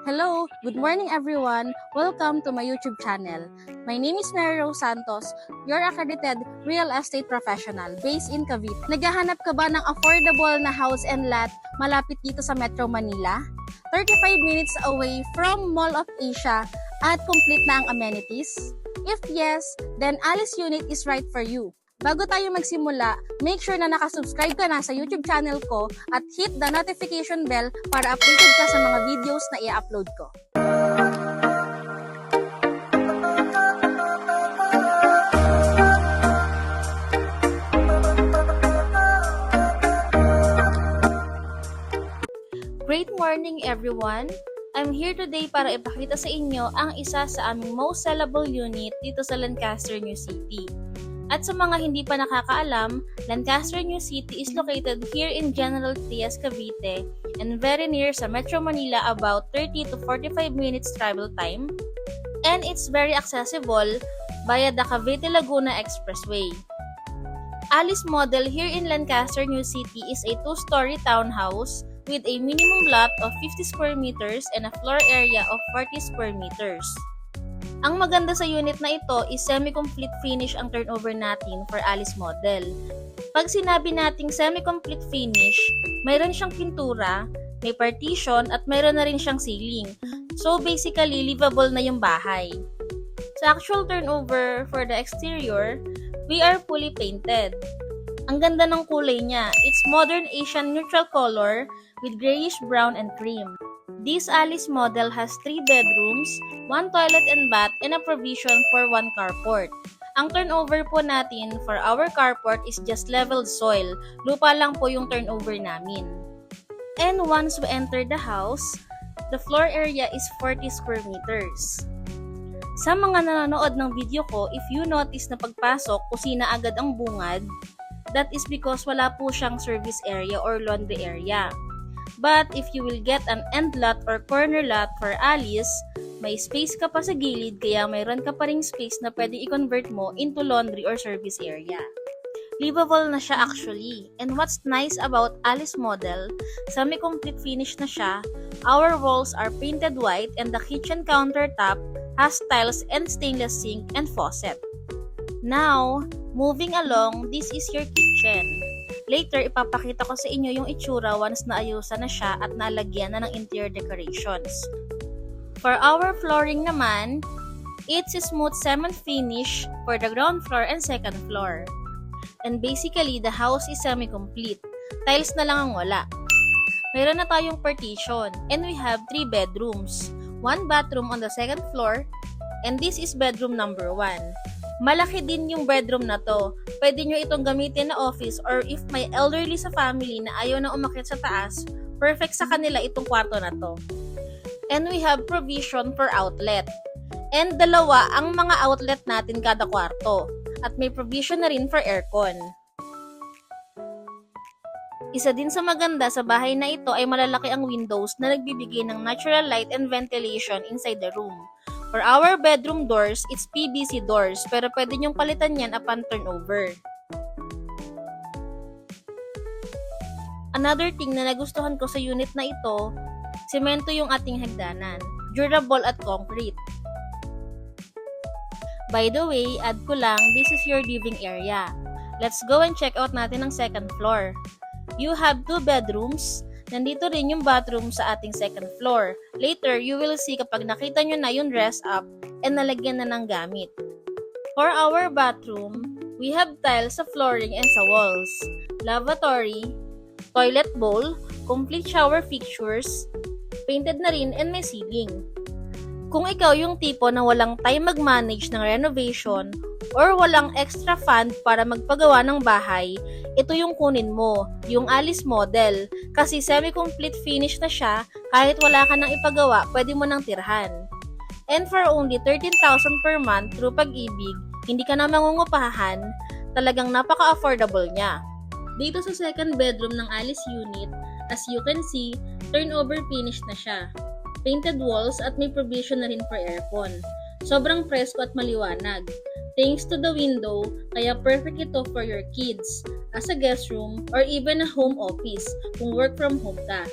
Hello, good morning everyone. Welcome to my YouTube channel. My name is Mary Rose Santos, your accredited real estate professional based in Cavite. Naghahanap ka ba ng affordable na house and lot malapit dito sa Metro Manila? 35 minutes away from Mall of Asia at complete na ang amenities? If yes, then Alice Unit is right for you. Bago tayo magsimula, make sure na nakasubscribe ka na sa YouTube channel ko at hit the notification bell para updated ka sa mga videos na i-upload ko. Great morning everyone! I'm here today para ipakita sa inyo ang isa sa aming most sellable unit dito sa Lancaster, New City. At sa mga hindi pa nakakaalam, Lancaster, New City is located here in General Trias, Cavite and very near sa Metro Manila, about 30 to 45 minutes travel time. And it's very accessible via the Cavite-Laguna Expressway. Alice model here in Lancaster, New City is a 2-story townhouse with a minimum lot of 50 square meters and a floor area of 40 square meters. Ang maganda sa unit na ito is semi-complete finish ang turnover natin for Alice model. Pag sinabi nating semi-complete finish, mayroon siyang pintura, may partition at mayroon na rin siyang ceiling. So basically, livable na yung bahay. Sa actual turnover for the exterior, we are fully painted. Ang ganda ng kulay niya. It's modern Asian neutral color with grayish brown and cream. This Alice model has 3 bedrooms, 1 toilet and bath, and a provision for 1 carport. Ang turnover po natin for our carport is just leveled soil. Lupa lang po yung turnover namin. And once we enter the house, the floor area is 40 square meters. Sa mga nanonood ng video ko, if you notice na pagpasok, kusina agad ang bungad, that is because wala po siyang service area or laundry area. But if you will get an end lot or corner lot for Alice, may space ka pa sa gilid kaya mayroon ka pa ring space na pwede i-convert mo into laundry or service area. Livable na siya actually. And what's nice about Alice model, semi-complete finish na siya, our walls are painted white and the kitchen countertop has tiles and stainless sink and faucet. Now, moving along, this is your kitchen. Later, ipapakita ko sa inyo yung itsura once naayusan na siya at nalagyan na ng interior decorations. For our flooring naman, it's a smooth cement finish for the ground floor and second floor. And basically, the house is semi-complete. Tiles na lang ang wala. Mayroon na tayong partition and we have 3 bedrooms. 1 bathroom on the second floor and this is bedroom number 1. Malaki din yung bedroom na to. Pwede nyo itong gamitin na office or if may elderly sa family na ayaw na umakyat sa taas, perfect sa kanila itong kwarto na to. And we have provision for outlet. And dalawa ang mga outlet natin kada kwarto. At may provision na rin for aircon. Isa din sa maganda sa bahay na ito ay malalaki ang windows na nagbibigay ng natural light and ventilation inside the room. For our bedroom doors, it's PVC doors, pero pwede nyong palitan yan upon turnover. Another thing na nagustuhan ko sa unit na ito, semento yung ating hagdanan, durable at concrete. By the way, add ko lang, this is your living area. Let's go and check out natin ang second floor. You have 2 bedrooms. Nandito rin yung bathroom sa ating second floor. Later, you will see kapag nakita nyo na yung dress up and nalagyan na ng gamit. For our bathroom, we have tiles sa flooring and sa walls, lavatory, toilet bowl, complete shower fixtures, painted na rin and may ceiling. Kung ikaw yung tipo na walang time mag-manage ng renovation or walang extra fund para magpagawa ng bahay, ito yung kunin mo, yung Alice model. Kasi semi-complete finish na siya, kahit wala ka nang ipagawa, pwede mo nang tirhan. And for only 13,000 per month through Pag-ibig, hindi ka na mangungupahan, talagang napaka-affordable niya. Dito sa second bedroom ng Alice unit, as you can see, turnover finish na siya. Painted walls at may provision na rin for aircon. Sobrang presko at maliwanag. Thanks to the window, kaya perfect ito for your kids, as a guest room, or even a home office kung work from home ka.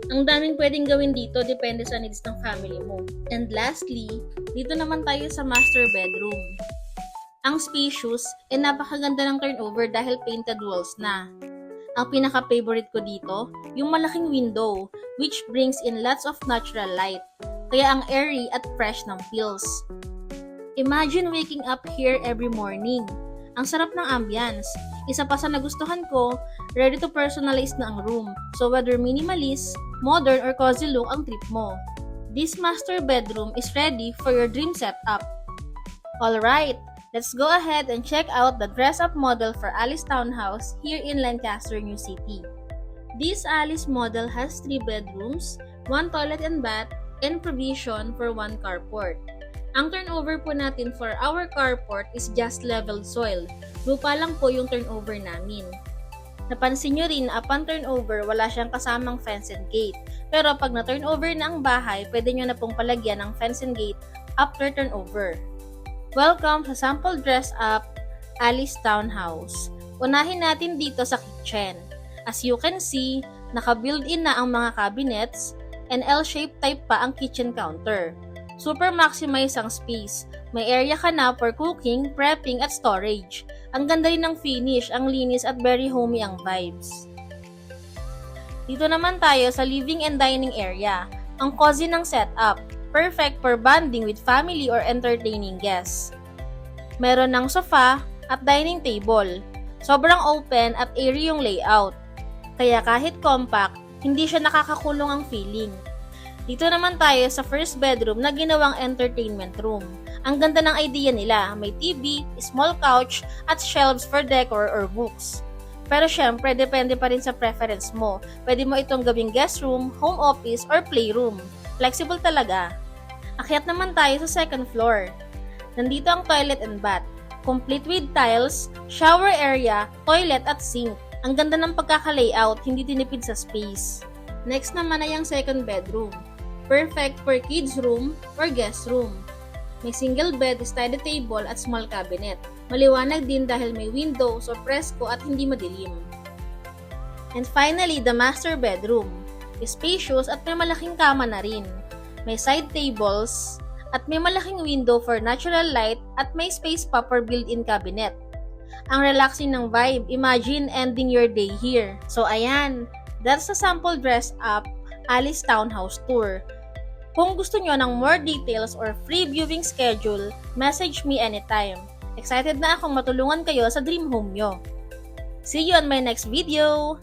Ang daming pwedeng gawin dito, depende sa needs ng family mo. And lastly, dito naman tayo sa master bedroom. Ang spacious and napakaganda ng turnover dahil painted walls na. Ang pinaka-favorite ko dito, yung malaking window, which brings in lots of natural light. Kaya ang airy at fresh ng feels. Imagine waking up here every morning. Ang sarap ng ambience. Isa pa sa nagustuhan ko, ready to personalize na ang room. So whether minimalist, modern, or cozy look ang trip mo, this master bedroom is ready for your dream setup. Alright, let's go ahead and check out the dress-up model for Alice Townhouse here in Lancaster, New City. This Alice model has 3 bedrooms, 1 toilet and bath, and provision for 1 carport. Ang turnover po natin for our carport is just leveled soil. Lupa lang po yung turnover namin. Napansin nyo rin na upon turnover, wala siyang kasamang fence and gate. Pero pag na-turnover na ang bahay, pwede nyo na pong palagyan ng fence and gate after turnover. Welcome sa sample dress up Alice Townhouse. Unahin natin dito sa kitchen. As you can see, naka-build-in na ang mga cabinets and L-shaped type pa ang kitchen counter. Super maximize ang space. May area ka na for cooking, prepping at storage. Ang ganda rin ng finish, ang linis at very homey ang vibes. Dito naman tayo sa living and dining area. Ang cozy ng setup. Perfect for bonding with family or entertaining guests. Meron ng sofa at dining table. Sobrang open at airy yung layout. Kaya kahit compact, hindi siya nakakakulong ang feeling. Dito naman tayo sa first bedroom na ginawang entertainment room. Ang ganda ng idea nila, may TV, small couch, at shelves for decor or books. Pero syempre, depende pa rin sa preference mo. Pwede mo itong gawing guest room, home office, or playroom. Flexible talaga. Akyat naman tayo sa second floor. Nandito ang toilet and bath. Complete with tiles, shower area, toilet at sink. Ang ganda ng pagkaka-layout, hindi tinipid sa space. Next naman ay ang second bedroom. Perfect for kids room or guest room. May single bed, study table at small cabinet. Maliwanag din dahil may windows o presko at hindi madilim. And finally, the master bedroom. Spacious at may malaking kama na rin. May side tables at may malaking window for natural light at may space pa for built-in cabinet. Ang relaxing ng vibe, imagine ending your day here. So ayan, that's a sample dress up Alice Townhouse Tour. Kung gusto nyo ng more details or free viewing schedule, message me anytime. Excited na akong matulungan kayo sa dream home nyo. See you on my next video!